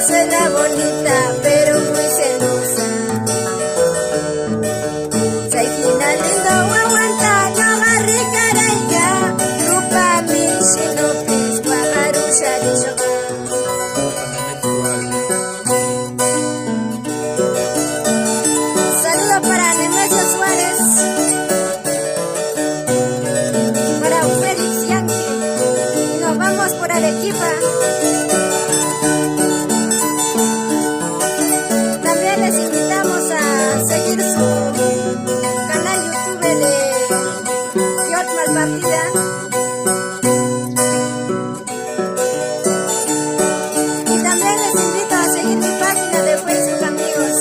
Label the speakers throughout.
Speaker 1: Suena bonita, pero muy celosa. Saikina lindo aguanta, no barricaraiga. Rupa mi shinopis, pajarusha de yoga. Saludo para Nemesio Suárez, para Félix Yankee. Y nos vamos por Arequipa. Les invitamos a seguir su canal YouTube de George Malpartida. Y también les invito a seguir mi página de Facebook, amigos.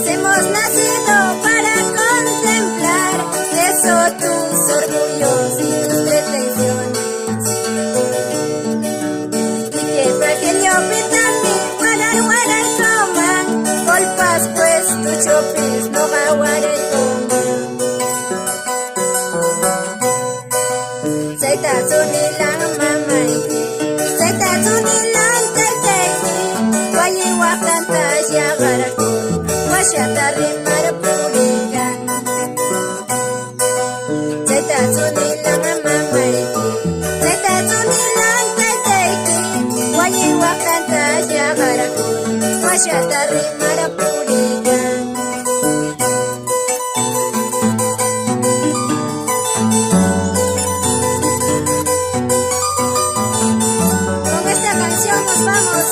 Speaker 1: Hemos nacido para contemplar eso, tus orgullos y tus pretensiones. Y que pequeño pitami, guarar guarar coman, golpas pues tu chopis no va guarar coman. Seita sunilang mamaiki, seita sunilang teteiki, guayi wakanta yagarako. Masyata rimar pulikan. Zeta sunilang mamaiki, zeta sunilang teteki. Wanyi wakanta yagarako. Masyata rimar pulikan. Con esta canción nos vamos.